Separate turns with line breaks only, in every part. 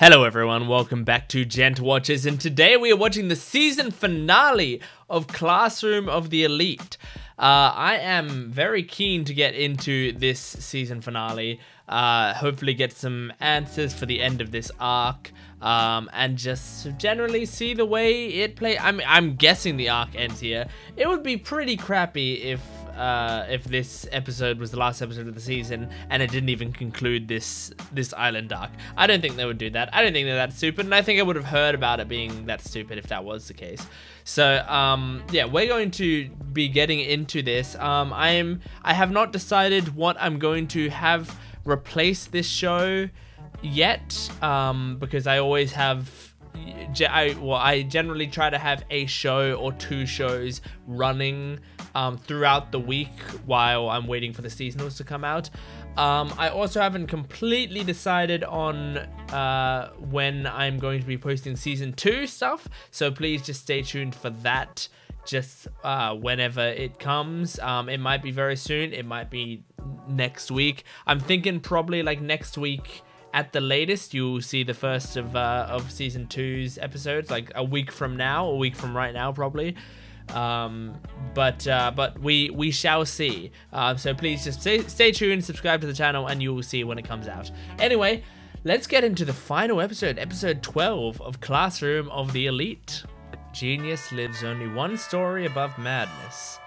Hello everyone, welcome back to Gent Watchers, and today we are watching the season finale of Classroom of the Elite. I am very keen to get into this season finale, hopefully get some answers for the end of this arc, and just generally see the way it plays. I'm guessing the arc ends here. It would be pretty crappy if this episode was the last episode of the season and it didn't even conclude this island arc. I don't think they would do that. I don't think they're that stupid, and I think I would have heard about it being that stupid if that was the case. So yeah, we're going to be getting into this. I have not decided what I'm going to have replace this show yet, because I always have I generally try to have a show or two shows running throughout the week while I'm waiting for the seasonals to come out. I also haven't completely decided on when I'm going to be posting season 2 stuff, so please just stay tuned for that. Just whenever it comes. It might be very soon, it might be next week. I'm thinking probably like next week at the latest you'll see the first of season 2's episodes, like a week from now, a week from right now probably. But we shall see. So please just stay tuned, subscribe to the channel, and you will see when it comes out. Anyway, let's get into the final episode, episode 12 of Classroom of the Elite. Genius lives only one story above madness.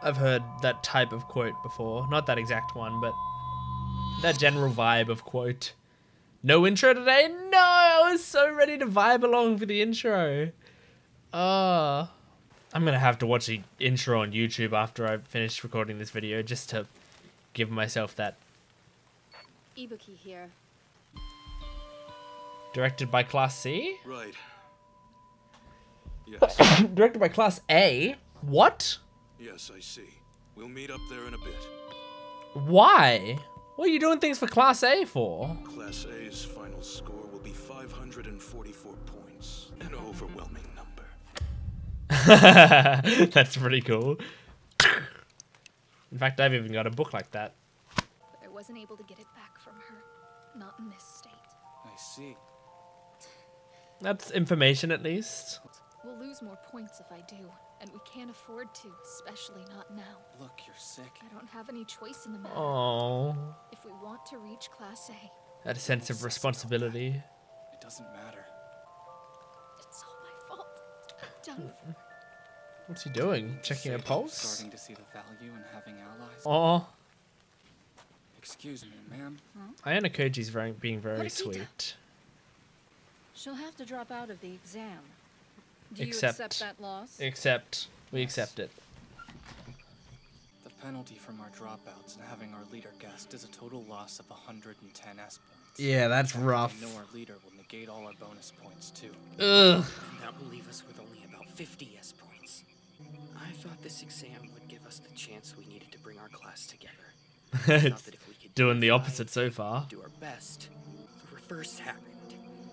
I've heard that type of quote before. Not that exact one, but that general vibe of quote. No intro today? No! I was so ready to vibe along for the intro. I'm gonna have to watch the intro on YouTube after I finish recording this video, just to give myself that.
Ibuki here.
Directed by Class C?
Right. Yes.
Directed by Class A? What?
Yes, I see. We'll meet up there in a bit.
Why? What are you doing things for Class A for?
Class A's final score will be 544 points. An overwhelming number.
That's pretty cool. In fact, I've even got a book like that.
But I wasn't able to get it back from her. Not in this state.
I see.
That's information, at least.
We'll lose more points if I do. And we can't afford to, especially not now.
Look, you're sick.
I don't have any choice in the matter.
Oh,
If we want to reach Class A,
that sense of responsibility.
It doesn't matter.
it's all my fault. I'm done for.
What's he doing? Checking a pulse?
Starting to see the value in having allies.
Oh,
Excuse me, ma'am.
Ayana Koji's being very
Marikita.
sweet.
She'll have to drop out of the exam. Do
Except-
you accept that loss?
Except, we accept it.
The penalty from our dropouts and having our leader guest is a total loss of 110 S points.
Yeah, that's
In fact,
rough.
I know our leader will negate all our bonus points too.
Ugh.
That will leave us with only about 50 S points. I thought this exam would give us the chance we needed to bring our class together. I thought that if we could
Doing the
unify
opposite so far.
and do our best, the reverse happened.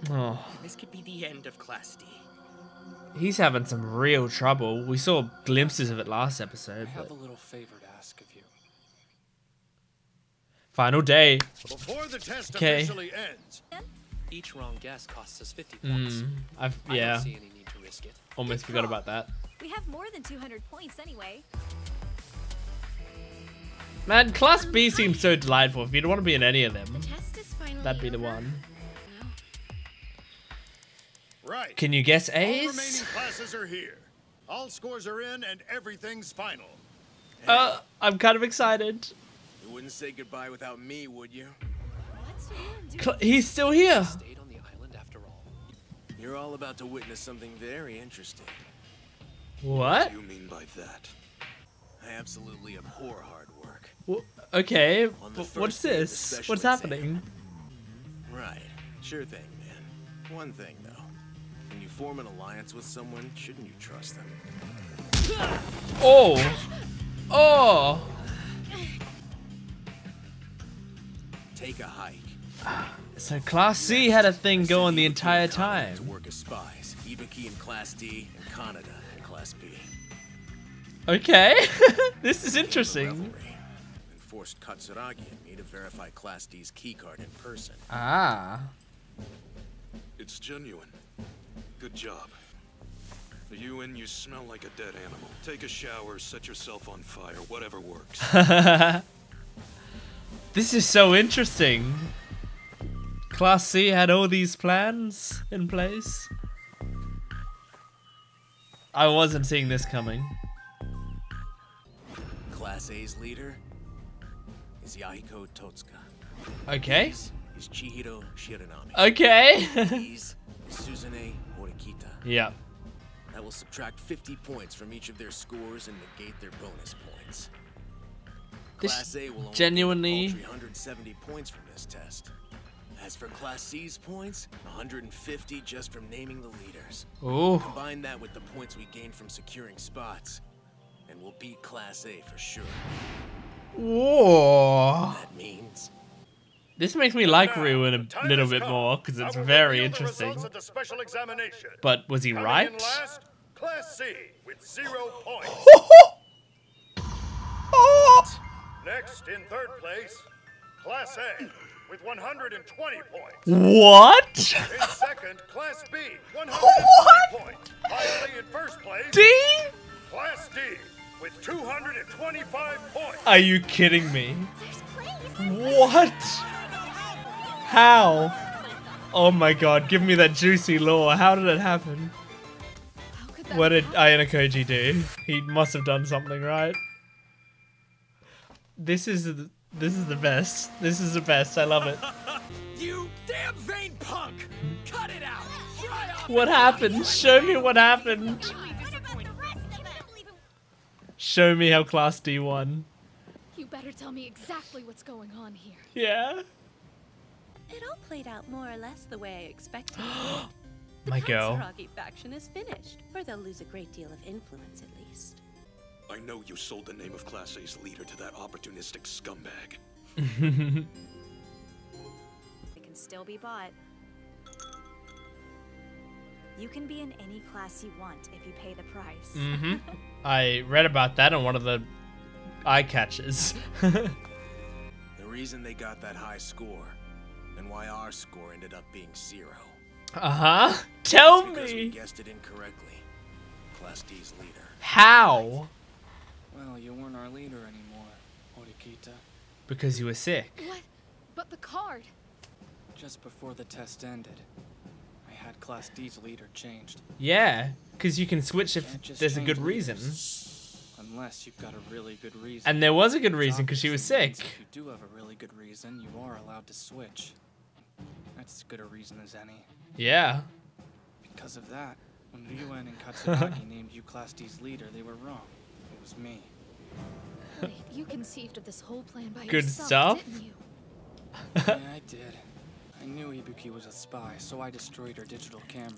Oh,
And this could be the end of Class D.
he's having some real trouble. We saw glimpses of it last episode,
I have
but
a little favor to ask of you.
final day.
Before the test
Okay.
officially ends,
Each wrong guess costs us 50 points.
I
don't see any need to risk it.
almost forgot about that.
We have more than 200 points anyway.
Man, Class B seems so delightful. If you don't want to be in any of them,
The test is finally
that'd be the
over.
one.
right.
Can you guess
All remaining
A's?
classes are here. All scores are in and everything's final.
I'm kind of excited.
You wouldn't say goodbye without me, would you?
What's new and
He's still here.
Stayed on the island after all.
You're all about to witness something very interesting.
What?
You mean by that?
I absolutely abhor hard work.
Okay,
On the
what's
first day of the
this?
special
What's
exam.
happening?
Right. Sure thing, man. One thing, though. When you form an alliance with someone, shouldn't you trust them?
Oh! Oh!
Take a hike.
So Class C had a thing going the
Ibuki
entire
and Kaneda
time.
To work as spies. Ibuki in Class D and Kaneda in Class B.
Okay, this is interesting.
Revelry. And forced Katsuragi and me to verify Class D's keycard in person.
Ah.
It's genuine. Good job. Ewan, you smell like a dead animal. Take a shower, set yourself on fire, whatever works.
This is so interesting. Class C had all these plans in place. I wasn't seeing this coming.
Class A's leader is Yahiko Totsuka.
Okay.
He's Chihiro Shiranami.
Okay.
He's Suzune Horikita.
Yeah.
That will subtract 50 points from each of their scores and negate their bonus points.
This
Class A will only
genuinely-
get a paltry 170 points from this test. As for Class C's points, 150 just from naming the leaders.
Ooh.
Combine that with the points we gained from securing spots, and we'll beat Class A for sure.
Whoa.
That means
This makes me like Ryu in a little bit more because it's very interesting.
The special examination.
But was he
Coming
right?
in last, Class C with 0 points. Next, in third place, Class A with 120 points.
What?
In second, Class B, 120 points. Finally, in first place,
D?
Class D with 225 points.
Are you kidding me? What? How? Oh my god, give me that juicy lore. How did it happen?
How could that
What did
happen?
Ayano do? He must have done something right. This is the best. This is the best. I love it.
You damn vain punk! Cut it out! Dry off!
What happened? Show me what happened. Show me how Class D won.
You better tell me exactly what's going on here.
Yeah.
It all played out more or less the way I expected.
My girl.
Katsuragi faction is finished, or they'll lose a great deal of influence at least.
I know you sold the name of Class A's leader to that opportunistic scumbag.
It can still be bought. You can be in any class you want if you pay the price.
Mm-hmm. I read about that on one of the eye catches.
the reason they got that high score, and why our score ended up being 0.
Uh-huh. Tell
Because we
me.
guessed it incorrectly. Class D's leader.
How?
Well, you weren't our leader anymore, Horikita.
Because you were sick.
What? But the card.
Just before the test ended, I had Class D's leader changed.
Yeah, because you can switch if
Can't just
there's a
change
good reason.
Unless you've got a really good reason.
And there was a good reason
Which
because she was
obviously means
sick.
If you do have a really good reason, you are allowed to switch. That's as good a reason as any.
Yeah.
Because of that, when Ryuen and Katsuragi named you Class D's leader, they were wrong. It was me.
Wait, you conceived of this whole plan by
Good
yourself,
stuff.
didn't you?
Yeah, I did. I knew Ibuki was a spy, so I destroyed her digital camera.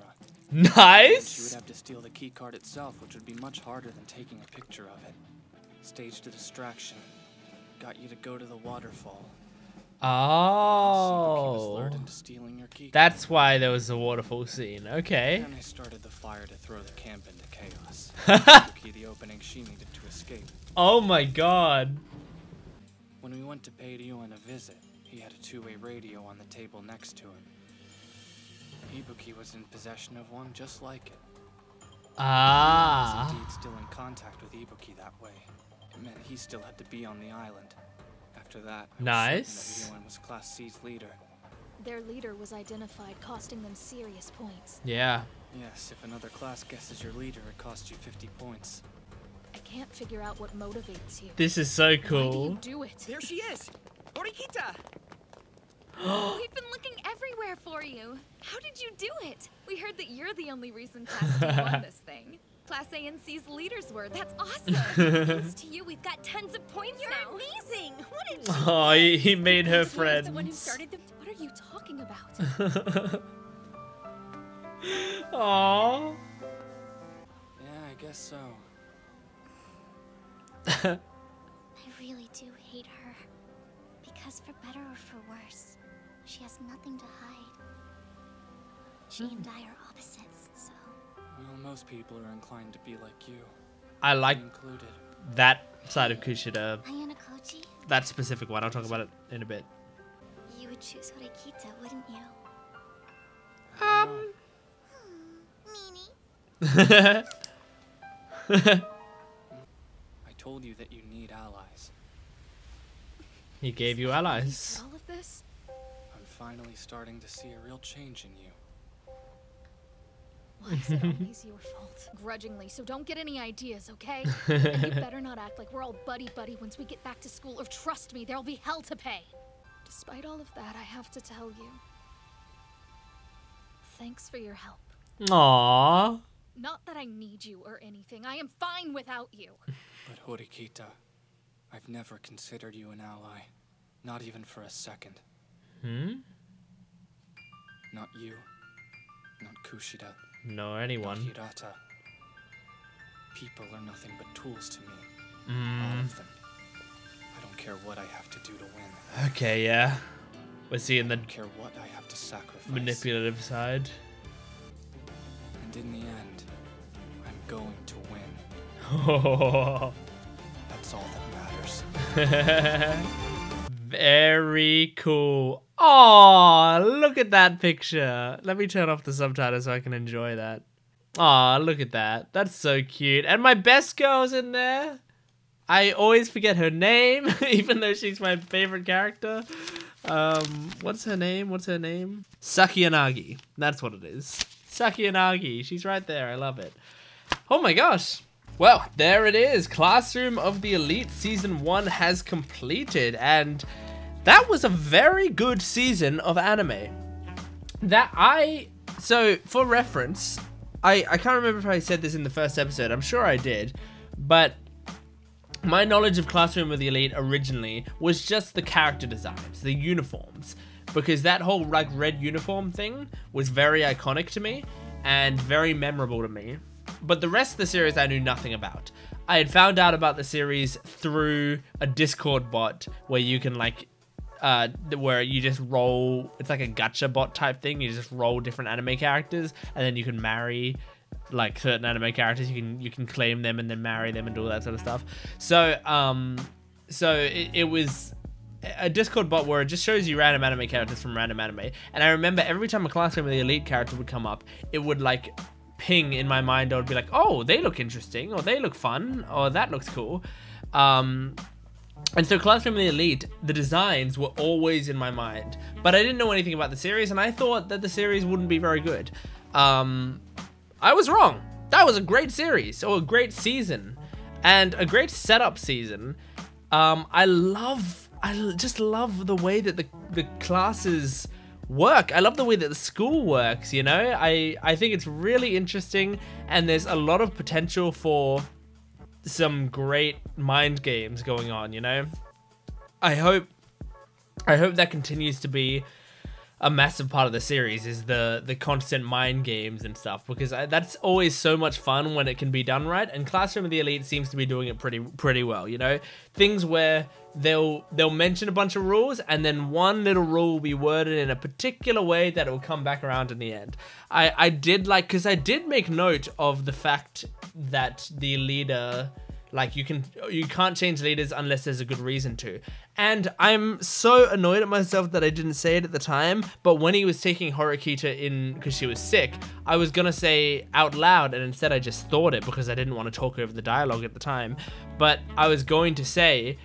She would
Nice.
have to steal the key card itself, which would be much harder than taking a picture of it. Staged a distraction. Got you to go to the waterfall. Ibuki was
Oh.
lured into stealing your key card.
That's why there was a waterfall scene. Okay.
Then I started the fire to throw the camp into chaos. Ibuki the opening she needed to escape.
Oh my god.
When we went to pay Ryuen a visit, he had a two-way radio on the table next to him. Ibuki was in possession of one just like it. I
Ah.
was indeed still in contact with Ibuki that way. It meant he still had to be on the island. After that, I was
Nice.
certain that Ryuen was Class C's leader.
Their leader was identified, costing them serious points.
Yeah.
Yes, if another class guesses your leader, it costs you 50 points.
I can't figure out what motivates you.
This is so
Why do
cool.
you do it?
There she is! Horikita!
We've been looking everywhere for you. How did you do it? We heard that you're the only reason Class D won this thing. Class A and C's leaders were. That's awesome. Thanks to you, we've got tons of points now. You're amazing. What did you
Oh, he made her
He was the one who
friends.
started the...
What are you talking about?
Aww.
Yeah, I guess so.
I really do hate her. Because for better or for worse, she has nothing to hide. She and I are opposites, so...
Well, most people are inclined to be like you.
I like
Me included.
that side of Kushida.
Ayano Koji,
That specific one. I'll talk about it in a bit.
you would choose Horikita, wouldn't you?
I told you that you need allies.
He gave you allies.
All of this?
I'm finally starting to see a real change in you.
Why is it always your fault? Grudgingly, so don't get any ideas, okay? And you better not act like we're all buddy-buddy once we get back to school, or trust me, there'll be hell to pay. Despite all of that, I have to tell you. Thanks for your help.
Aww.
Not that I need you or anything. I am fine without you.
But Horikita, I've never considered you an ally. Not even for a second.
Hmm?
Not you. Not Kushida.
No, anyone.
Not Hirata. People are nothing but tools to me. All of them. I don't care what I have to do to win.
Okay, yeah. We're seeing the
I don't care what I have to sacrifice.
manipulative side.
And in the end, I'm going to win.
Oh.
That's all that matters.
Very cool. Oh, look at that picture. Let me turn off the subtitles so I can enjoy that. Oh, look at that. That's so cute. And my best girl's in there. I always forget her name, even though she's my favorite character. What's her name? Sakiyanagi. That's what it is. Sakiyanagi. She's right there. I love it. Oh my gosh. Well, there it is. Classroom of the Elite Season 1 has completed, and that was a very good season of anime. So, for reference, I can't remember if I said this in the first episode. I'm sure I did, but my knowledge of Classroom of the Elite originally was just the character designs, the uniforms, because that whole like red uniform thing was very iconic to me and very memorable to me. But the rest of the series I knew nothing about. I had found out about the series through a Discord bot where you can like, where you just roll, it's like a gacha bot type thing. You just roll different anime characters and then you can marry like certain anime characters. You can claim them and then marry them and do all that sort of stuff. So, it was a Discord bot where it just shows you random anime characters from random anime. And I remember every time a Classroom of the Elite character would come up, it would like ping in my mind. I would be like, oh, they look interesting, or they look fun, or that looks cool. And so Classroom of the Elite, the designs were always in my mind, but I didn't know anything about the series, and I thought that the series wouldn't be very good. I was wrong. That was a great series, or a great season, and a great setup season. I just love the way that the classes work. I love the way that the school works, you know? I think it's really interesting, and there's a lot of potential for some great mind games going on, you know? I hope that continues to be a massive part of the series, is the constant mind games and stuff, because that's always so much fun when it can be done right, and Classroom of the Elite seems to be doing it pretty well, you know? Things where they'll mention a bunch of rules, and then one little rule will be worded in a particular way that it will come back around in the end. I did like, because I did make note of the fact that the leader, like, you can't change leaders unless there's a good reason to. And I'm so annoyed at myself that I didn't say it at the time, but when he was taking Horikita in because she was sick, I was gonna say out loud, and instead I just thought it because I didn't want to talk over the dialogue at the time. But I was going to say,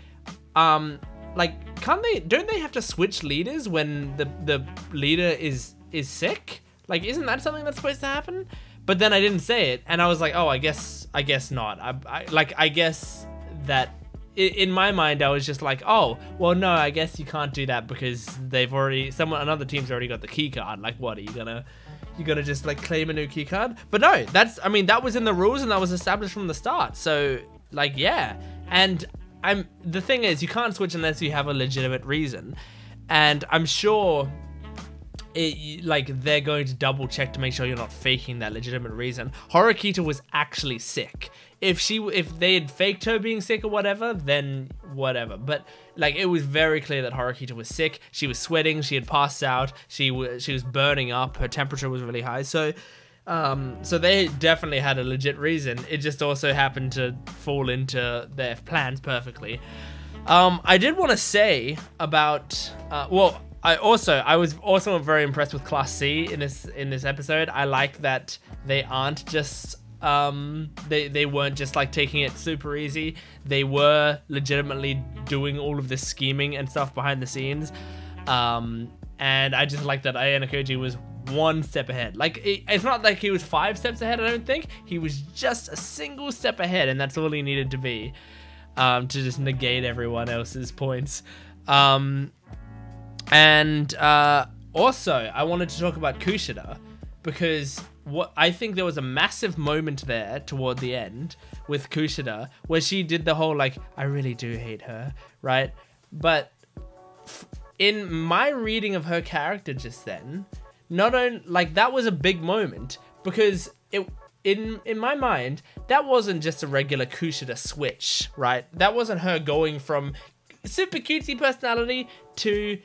like, don't they have to switch leaders when the leader is sick? Like, isn't that something that's supposed to happen? But then I didn't say it, and I was like, oh, I guess not. I guess that in my mind I was just like, oh, well, no, I guess you can't do that because another team's already got the key card. Like, what are you gonna just like claim a new key card? But no, that was in the rules and that was established from the start. So like, yeah, and the thing is, you can't switch unless you have a legitimate reason, and I'm sure they're going to double check to make sure you're not faking that legitimate reason. Horikita was actually sick. If they had faked her being sick or whatever, then whatever. But like, it was very clear that Horikita was sick. She was sweating. She had passed out. She was burning up. Her temperature was really high. So they definitely had a legit reason. It just also happened to fall into their plans perfectly. I did want to say about I was also very impressed with Class C in this episode. I like that they aren't just They weren't just like taking it super easy. They were legitimately doing all of this scheming and stuff behind the scenes. And I just like that Ayano Koji was one step ahead. Like, it's not like he was 5 steps ahead, I don't think. He was just a single step ahead, and that's all he needed to be, to just negate everyone else's points. Also, I wanted to talk about Kushida, because I think there was a massive moment there toward the end with Kushida where she did the whole, like, I really do hate her, right? But in my reading of her character just then, not only, like, that was a big moment, because in my mind, that wasn't just a regular Kushida switch, right? That wasn't her going from super cutesy personality to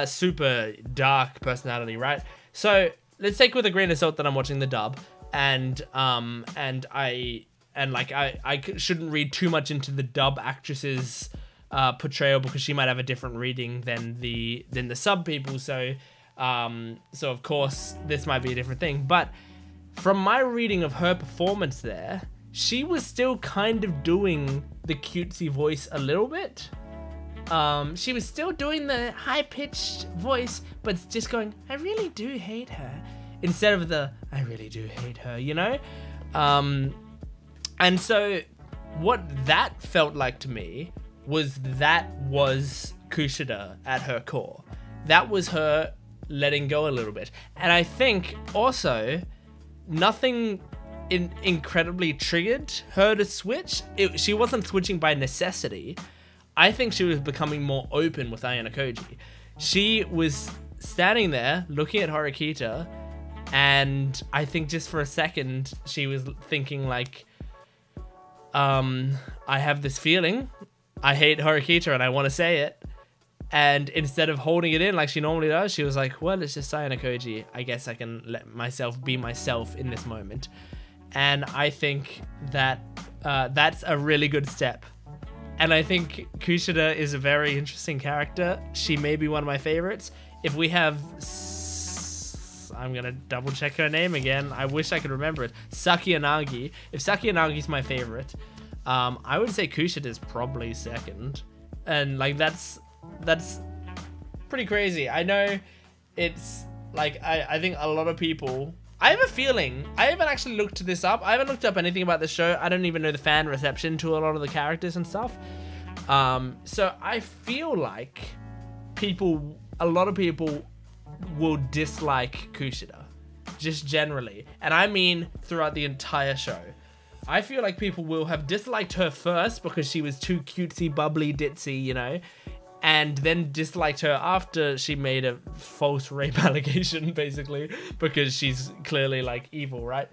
super dark personality, right? So let's take with a grain of salt that I'm watching the dub, and I shouldn't read too much into the dub actress's portrayal, because she might have a different reading than the sub people. So of course this might be a different thing. But from my reading of her performance there, she was still kind of doing the cutesy voice a little bit. She was still doing the high-pitched voice, but just going, I really do hate her, instead of the, I really do hate her, you know? And so what that felt like to me was Kushida at her core. That was her letting go a little bit. And I think also nothing incredibly triggered her to switch. She wasn't switching by necessity. I think she was becoming more open with Ayano Koji. She was standing there looking at Horikita, and I think just for a second she was thinking like, I have this feeling, I hate Horikita and I want to say it. And instead of holding it in like she normally does, she was like, well, it's just Ayano Koji. I guess I can let myself be myself in this moment. And I think that that's a really good step. And I think Kushida is a very interesting character. She may be one of my favorites. If we have, I'm going to double check her name again. I wish I could remember it. Saki Yanagi. If Saki Yanagi's my favorite, I would say Kushida is probably second. And like, that's pretty crazy. I know it's like, I think a lot of people, I have a feeling, I haven't actually looked this up. I haven't looked up anything about the show. I don't even know the fan reception to a lot of the characters and stuff. So I feel like a lot of people will dislike Kushida, just generally. And I mean throughout the entire show. I feel like people will have disliked her first because she was too cutesy, bubbly, ditzy, you know, and then disliked her after she made a false rape allegation, basically, because she's clearly like evil, right?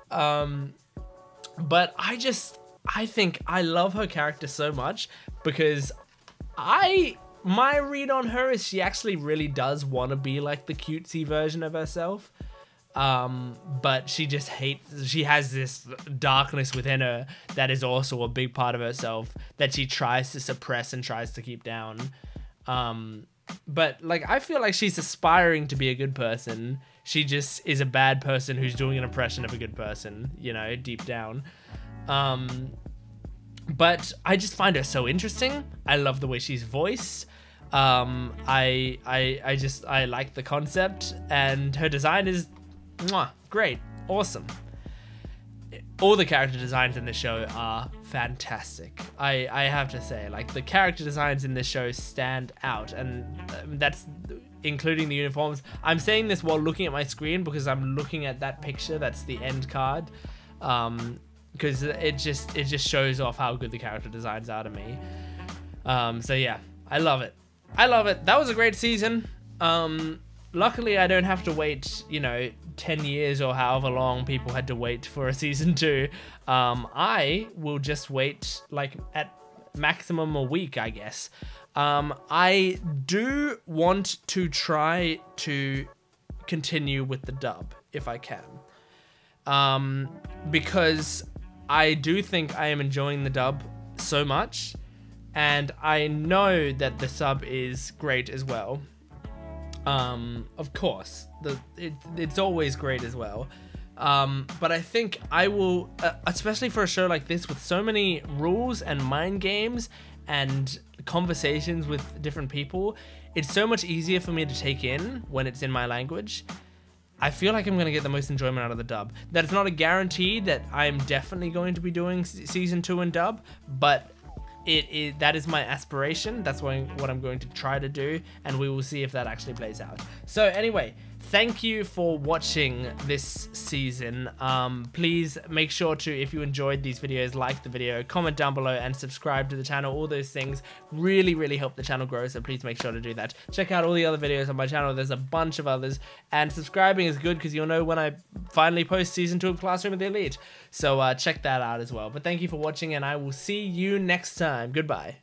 But I think I love her character so much, because my read on her is she actually really does want to be like the cutesy version of herself. But she just she has this darkness within her that is also a big part of herself that she tries to suppress and tries to keep down. But like, I feel like she's aspiring to be a good person. She just is a bad person who's doing an impression of a good person, you know, deep down. But I just find her so interesting. I love the way she's voiced. I like the concept, and her design is great, awesome. All the character designs in this show are fantastic. I have to say, like, the character designs in this show stand out, and that's including the uniforms. I'm saying this while looking at my screen because I'm looking at that picture. That's the end card, because it just shows off how good the character designs are to me. So yeah, I love it. That was a great season. Luckily, I don't have to wait, 10 years or however long people had to wait for a season 2. I will just wait, like, at maximum a week, I guess. I do want to try to continue with the dub, if I can. Because I do think I am enjoying the dub so much, and I know that the sub is great as well. Of course, it's always great as well. But I think I will, especially for a show like this with so many rules and mind games and conversations with different people, it's so much easier for me to take in when it's in my language. I feel like I'm going to get the most enjoyment out of the dub. That's not a guarantee that I'm definitely going to be doing season 2 in dub, but that is my aspiration. That's what I'm going to try to do, and we will see if that actually plays out. So anyway, thank you for watching this season. Please make sure to, if you enjoyed these videos, like the video, comment down below, and subscribe to the channel. All those things really help the channel grow, so please make sure to do that. Check out all the other videos on my channel. There's a bunch of others, and subscribing is good because you'll know when I finally post season 2 of Classroom of the Elite. So check that out as well. But thank you for watching, and I will see you next time. Goodbye.